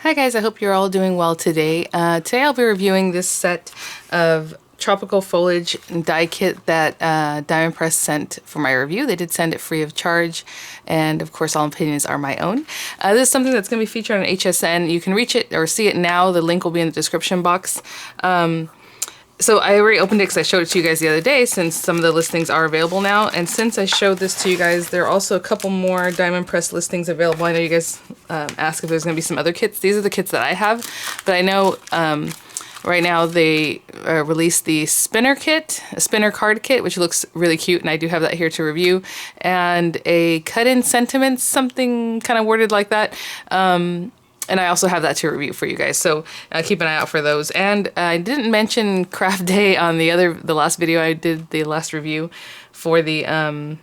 Hi guys, I hope you're all doing well today. Today I'll be reviewing this set of tropical foliage die kit that Diamond Press sent for my review. They did send it free of charge, and of course all opinions are my own. This is something that's going to be featured on HSN. You can reach it or see it now. The link will be in the description box. So I already opened it because I showed it to you guys the other day, since some of the listings are available now. And since I showed this to you guys, there are also a couple more Diamond Press listings available. I know you guys asked if there's going to be some other kits. These are the kits that I have, but I know right now they released the spinner kit, a spinner card kit, which looks really cute, and I do have that here to review, and a cut-in sentiments, something kind of worded like that. And I also have that to review for you guys, so keep an eye out for those. And I didn't mention Craft Day on the last video I did, the last review for the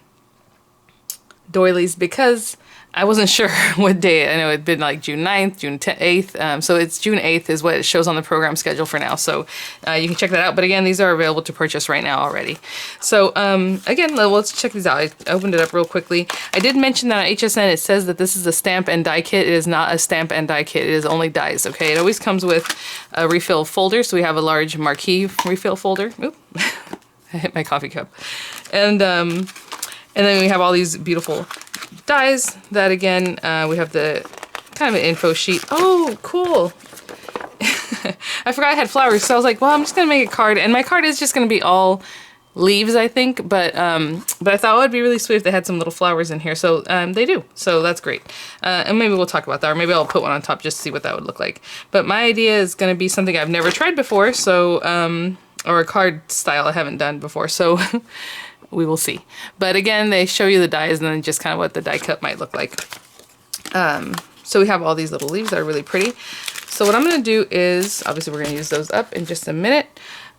doilies, because I wasn't sure what day. I know it'd been like June 9th, June 8th, so it's June 8th is what it shows on the program schedule for now, so you can check that out. But again, these are available to purchase right now already. So again, let's check these out. I opened it up real quickly. I did mention that on HSN it says that this is a stamp and die kit. It is not a stamp and die kit, it is only dies, okay? It always comes with a refill folder, so we have a large marquee refill folder. Oop, I hit my coffee cup. And then we have all these beautiful dies that, again, we have the kind of an info sheet. Oh, cool. I forgot I had flowers, so I was like, well, I'm just gonna make a card, and my card is just gonna be all leaves, I think, but I thought it would be really sweet if they had some little flowers in here, so they do, so that's great. And maybe we'll talk about that, or maybe I'll put one on top just to see what that would look like. But my idea is gonna be something I've never tried before, so or a card style I haven't done before, so we will see. But again, they show you the dies and then just kind of what the die cut might look like. So we have all these little leaves that are really pretty. So what I'm going to do is, obviously we're going to use those up in just a minute.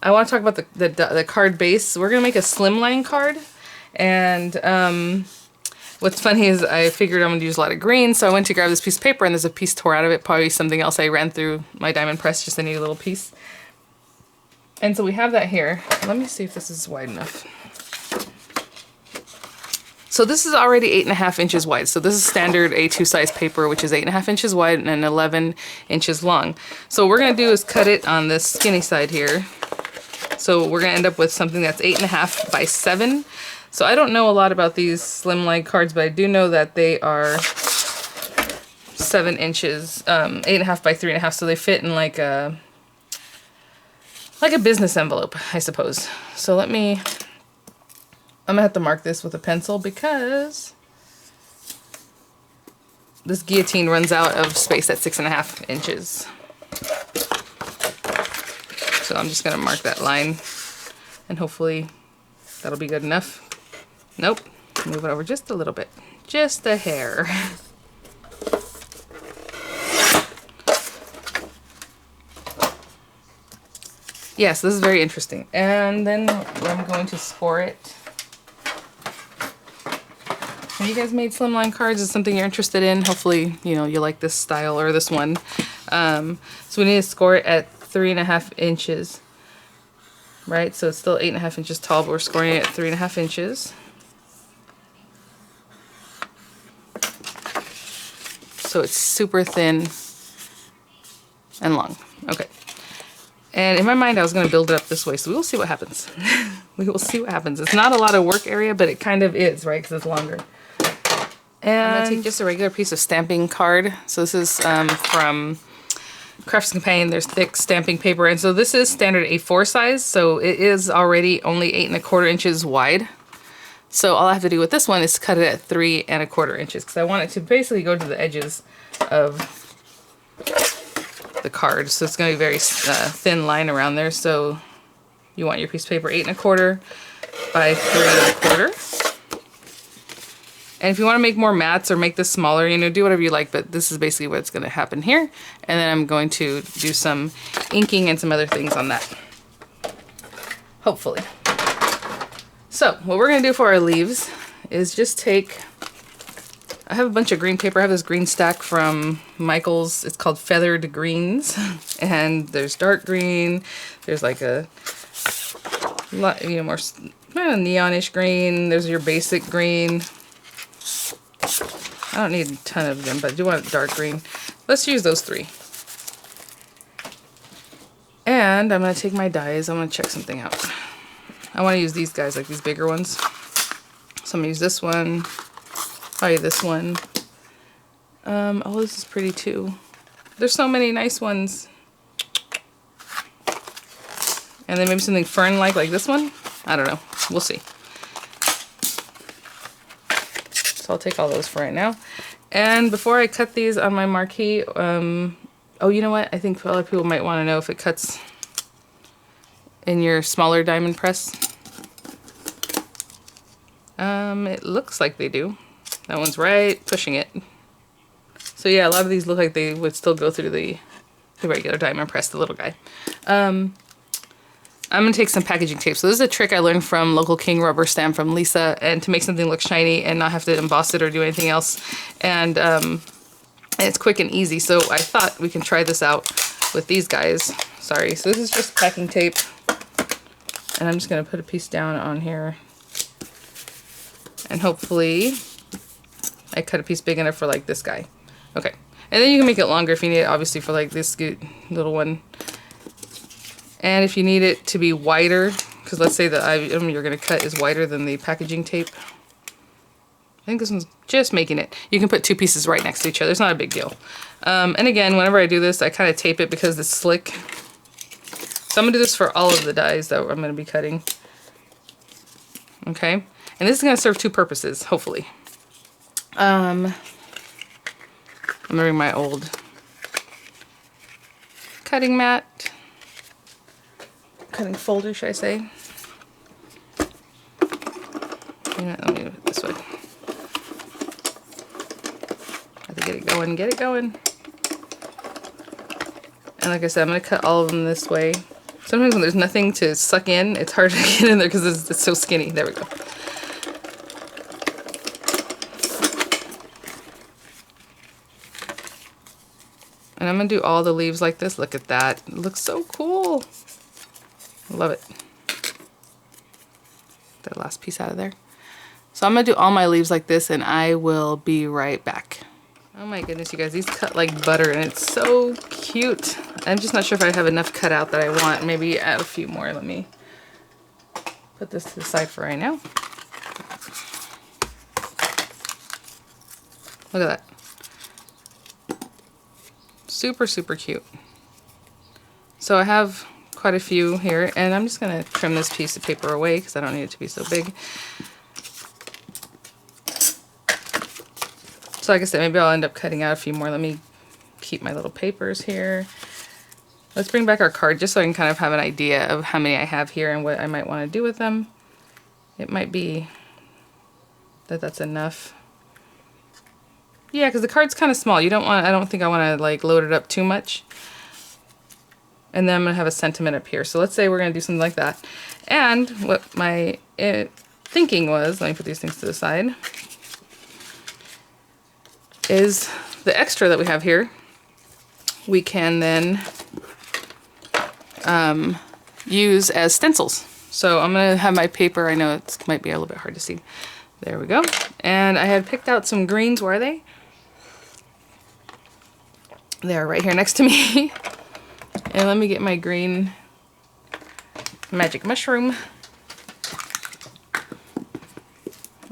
I want to talk about the card base. We're going to make a slimline card. And what's funny is I figured I'm going to use a lot of green, so I went to grab this piece of paper and there's a piece tore out of it. Probably something else I ran through my Diamond Press, just I need a little piece. And so we have that here. Let me see if this is wide enough. So this is already 8.5 inches wide. So this is standard A2 size paper, which is 8.5 inches wide and 11 inches long. So what we're gonna do is cut it on this skinny side here. So we're gonna end up with something that's 8.5 by 7. So I don't know a lot about these Slimline cards, but I do know that they are 7 inches, 8.5 by 3.5. So they fit in like a business envelope, I suppose. So I'm gonna have to mark this with a pencil because this guillotine runs out of space at 6.5 inches. So I'm just gonna mark that line and hopefully that'll be good enough. Nope, move it over just a little bit, just a hair. Yes, this is very interesting. And then I'm going to score it. Have you guys made slimline cards? Is something you're interested in? Hopefully, you know, you like this style or this one. So we need to score it at 3.5 inches, right? So it's still 8.5 inches tall, but we're scoring it at 3.5 inches. So it's super thin and long. Okay. And in my mind, I was going to build it up this way, so we will see what happens. We will see what happens. It's not a lot of work area, but it kind of is, right? Because it's longer. And I'm going to take just a regular piece of stamping card. So this is from Crafts Companion. There's thick stamping paper. And so this is standard A4 size. So it is already only 8.25 inches wide. So all I have to do with this one is cut it at 3.25 inches. Because I want it to basically go to the edges of the card. So it's going to be a very thin line around there. So you want your piece of paper 8.25 by 3.25. And if you want to make more mats or make this smaller, you know, do whatever you like, but this is basically what's going to happen here. And then I'm going to do some inking and some other things on that, hopefully. So what we're going to do for our leaves is just take, I have a bunch of green paper. I have this green stack from Michael's. It's called Feathered Greens. And there's dark green. There's like a lot, you know, more kind of neonish green. There's your basic green. I don't need a ton of them, but I do want dark green. Let's use those three. And I'm going to take my dies. I'm going to check something out. I want to use these guys, like these bigger ones. So I'm going to use this one. Probably this one. Oh, this is pretty too. There's so many nice ones. And then maybe something fern-like, like this one. I don't know. We'll see. So I'll take all those for right now. And before I cut these on my marquee, oh, you know what? I think a lot of people might want to know if it cuts in your smaller diamond press. It looks like they do. That one's right pushing it. So yeah, a lot of these look like they would still go through the regular diamond press, the little guy. I'm going to take some packaging tape. So this is a trick I learned from Local King rubber stamp from Lisa, and to make something look shiny and not have to emboss it or do anything else. And it's quick and easy. So I thought we can try this out with these guys. Sorry. So this is just packing tape. And I'm just going to put a piece down on here. And hopefully I cut a piece big enough for like this guy. Okay. And then you can make it longer if you need it, obviously, for like this little one. And if you need it to be wider, because let's say the item you're going to cut is wider than the packaging tape. I think this one's just making it. You can put two pieces right next to each other. It's not a big deal. And again, whenever I do this, I kind of tape it because it's slick. So I'm going to do this for all of the dies that I'm going to be cutting. Okay. And this is going to serve two purposes, hopefully. I'm going to bring my old cutting mat. Cutting folder, should I say? You know, let me do it this way. I have to get it going, get it going. And like I said, I'm going to cut all of them this way. Sometimes when there's nothing to suck in, it's hard to get in there because it's so skinny. There we go. And I'm going to do all the leaves like this. Look at that. It looks so cool. Love it. That last piece out of there. So I'm going to do all my leaves like this, and I will be right back. Oh my goodness, you guys. These cut like butter, and it's so cute. I'm just not sure if I have enough cut out that I want. Maybe add a few more. Let me put this to the side for right now. Look at that. Super, super cute. So I have quite a few here, and I'm just going to trim this piece of paper away because I don't need it to be so big. So like I said, maybe I'll end up cutting out a few more. Let me keep my little papers here. Let's bring back our card just so I can kind of have an idea of how many I have here and what I might want to do with them. It might be that that's enough. Yeah, because the card's kind of small. You don't want, I don't think I want to like load it up too much. And then I'm going to have a sentiment up here. So let's say we're going to do something like that. And what my thinking was, let me put these things to the side, is the extra that we have here, we can then use as stencils. So I'm going to have my paper. I know it might be a little bit hard to see. There we go. And I had picked out some greens. Where are they? They're right here next to me. And let me get my green magic mushroom.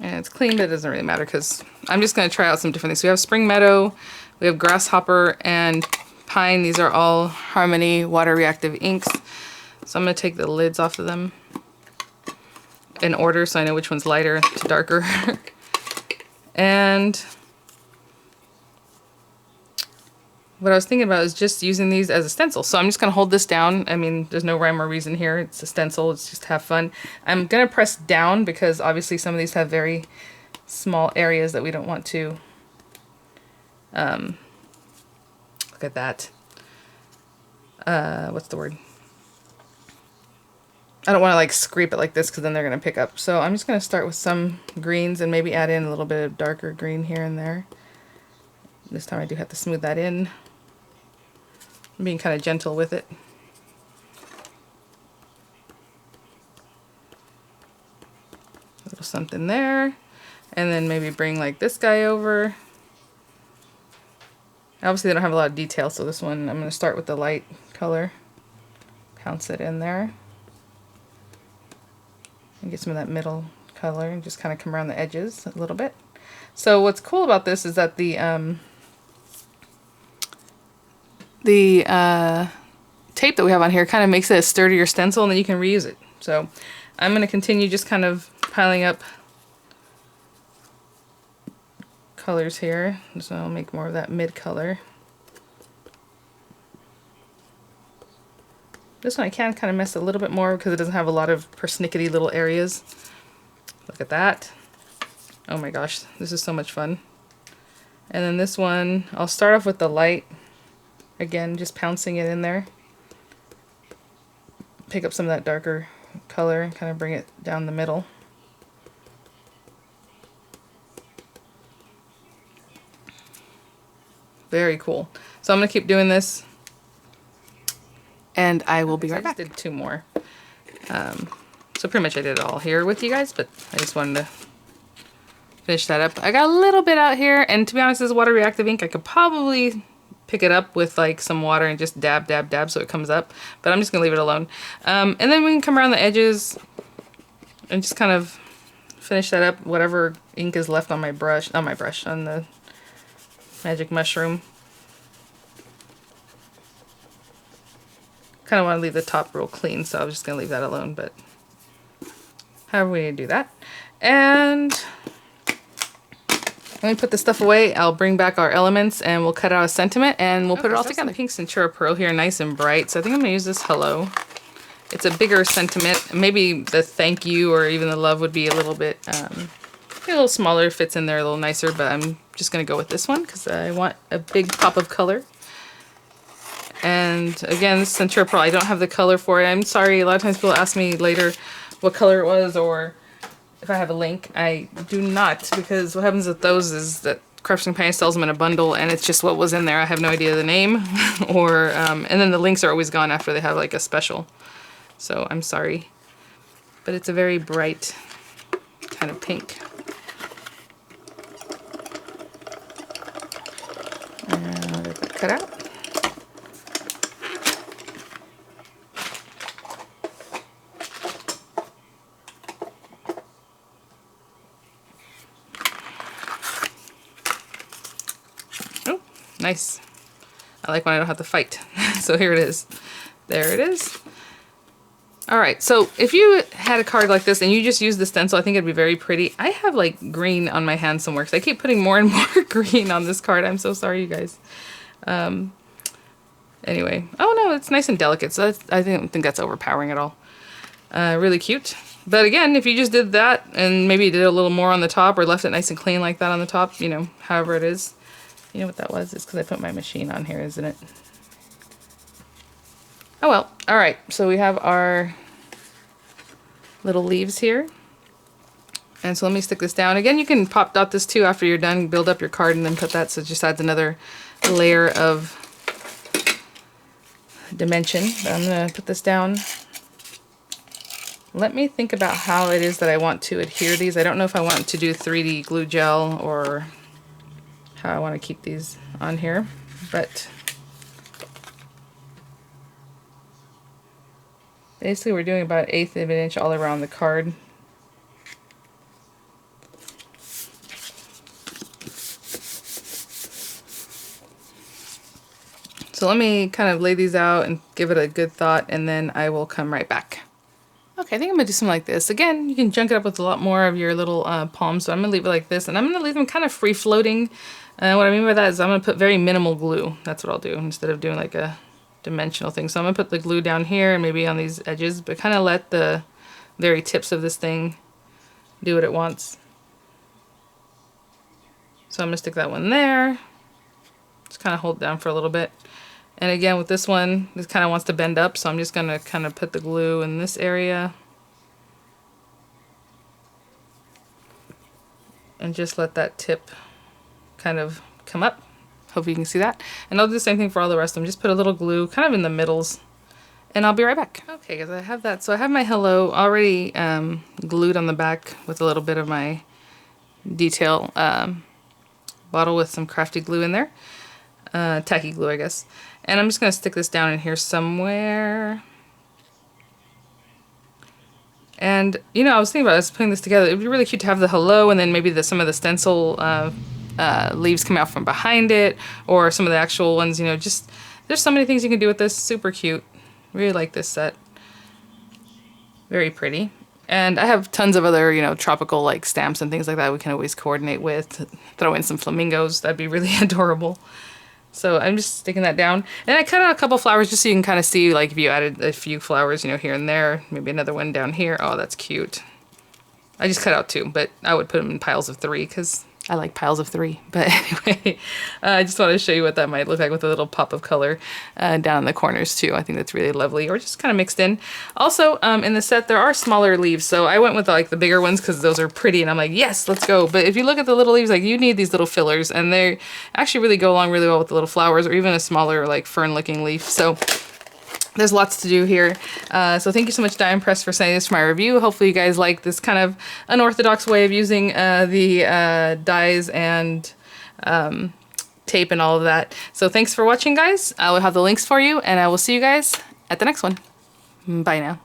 And it's clean, but it doesn't really matter because I'm just going to try out some different things. So we have spring meadow, we have grasshopper, and pine. These are all Harmony water reactive inks. So I'm going to take the lids off of them in order so I know which one's lighter to darker. And what I was thinking about is just using these as a stencil. So I'm just going to hold this down. I mean, there's no rhyme or reason here. It's a stencil. It's just have fun. I'm going to press down because obviously some of these have very small areas that we don't want to. Look at that. What's the word? I don't want to like scrape it like this because then they're going to pick up. So I'm just going to start with some greens and maybe add in a little bit of darker green here and there. This time I do have to smooth that in. I'm being kind of gentle with it. A little something there. And then maybe bring like this guy over. Obviously they don't have a lot of detail, so this one I'm going to start with the light color. pounce it in there. And get some of that middle color and just kind of come around the edges a little bit. So what's cool about this is that the tape that we have on here kind of makes it a sturdier stencil, and then you can reuse it. So I'm going to continue just kind of piling up colors here. So I'll make more of that mid color. This one I can kind of mess a little bit more because it doesn't have a lot of persnickety little areas. Look at that. Oh my gosh, this is so much fun. And then this one, I'll start off with the light. Again, just pouncing it in there. Pick up some of that darker color and kind of bring it down the middle. Very cool. So I'm going to keep doing this. And I will be right back. I just did 2 more. So pretty much I did it all here with you guys, but I just wanted to finish that up. I got a little bit out here, and to be honest, this water reactive ink, I could probably pick it up with like some water and just dab, dab, dab so it comes up, but I'm just gonna leave it alone. And then we can come around the edges and just kind of finish that up, whatever ink is left on my brush, on the magic mushroom. Kind of want to leave the top real clean, so I'm just going to leave that alone, but however we need to do that. And let me put this stuff away. I'll bring back our elements and we'll cut out a sentiment and we'll put it all together. Pink Centura Pearl here, nice and bright, so I think I'm going to use this hello. It's a bigger sentiment. Maybe the thank you or even the love would be a little bit, a little smaller, fits in there a little nicer, but I'm just going to go with this one because I want a big pop of color. And again, this Centura Pearl, I don't have the color for it. I'm sorry, a lot of times people ask me later what color it was or if I have a link. I do not, because what happens with those is that Crafts Companion sells them in a bundle and it's just what was in there. I have no idea the name or, and then the links are always gone after they have like a special. So I'm sorry, but it's a very bright kind of pink. And I'll get that cut out. Nice. I like when I don't have to fight. So here it is. There it is. Alright, so if you had a card like this and you just use the stencil, I think it'd be very pretty. I have like green on my hand somewhere because I keep putting more and more green on this card. I'm so sorry, you guys. Anyway. Oh no, it's nice and delicate, so I don't think that's overpowering at all. Really cute. But again, if you just did that and maybe did a little more on the top or left it nice and clean like that on the top, you know, however it is. You know what that was? It's because I put my machine on here, isn't it? Oh well. Alright, so we have our little leaves here. And so let me stick this down. Again, you can pop dot this too after you're done. Build up your card and then put that, so it just adds another layer of dimension. But I'm going to put this down. Let me think about how it is that I want to adhere these. I don't know if I want to do 3D glue gel or how I want to keep these on here, but basically we're doing about 1/8 of an inch all around the card. So let me kind of lay these out and give it a good thought, and then I will come right back. Okay, I think I'm going to do something like this. Again, you can junk it up with a lot more of your little palms, so I'm going to leave it like this, and I'm going to leave them kind of free-floating. What I mean by that is I'm going to put very minimal glue. That's what I'll do instead of doing like a dimensional thing. So I'm going to put the glue down here and maybe on these edges, but kind of let the very tips of this thing do what it wants. So I'm going to stick that one there. Just kind of hold it down for a little bit. And again, with this one, this kind of wants to bend up, so I'm just going to kind of put the glue in this area. And just let that tip kind of come up. Hope you can see that. And I'll do the same thing for all the rest of them. Just put a little glue kind of in the middles. And I'll be right back. Okay, guys, I have that. So I have my hello already glued on the back with a little bit of my detail bottle with some crafty glue in there. Tacky glue, I guess. And I'm just going to stick this down in here somewhere. And, you know, I was thinking about us putting this together. It would be really cute to have the hello and then maybe some of the stencil leaves come out from behind it, or some of the actual ones, you know, just, there's so many things you can do with this. Super cute. Really like this set. Very pretty. And I have tons of other, you know, tropical like stamps and things like that we can always coordinate with. Throw in some flamingos. That'd be really adorable. So I'm just sticking that down. And I cut out a couple flowers just so you can kind of see, like, if you added a few flowers, you know, here and there. Maybe another one down here. Oh, that's cute. I just cut out 2, but I would put them in piles of 3 because I like piles of 3. But anyway, I just wanted to show you what that might look like with a little pop of color down in the corners too. I think that's really lovely, or just kind of mixed in. Also, in the set, there are smaller leaves. So I went with like the bigger ones because those are pretty and I'm like, yes, let's go. But if you look at the little leaves, like you need these little fillers and they actually really go along really well with the little flowers or even a smaller like fern looking leaf. So there's lots to do here. So thank you so much, Die Press, for sending this for my review. Hopefully you guys like this kind of unorthodox way of using the dies and tape and all of that. So thanks for watching, guys. I will have the links for you, and I will see you guys at the next one. Bye now.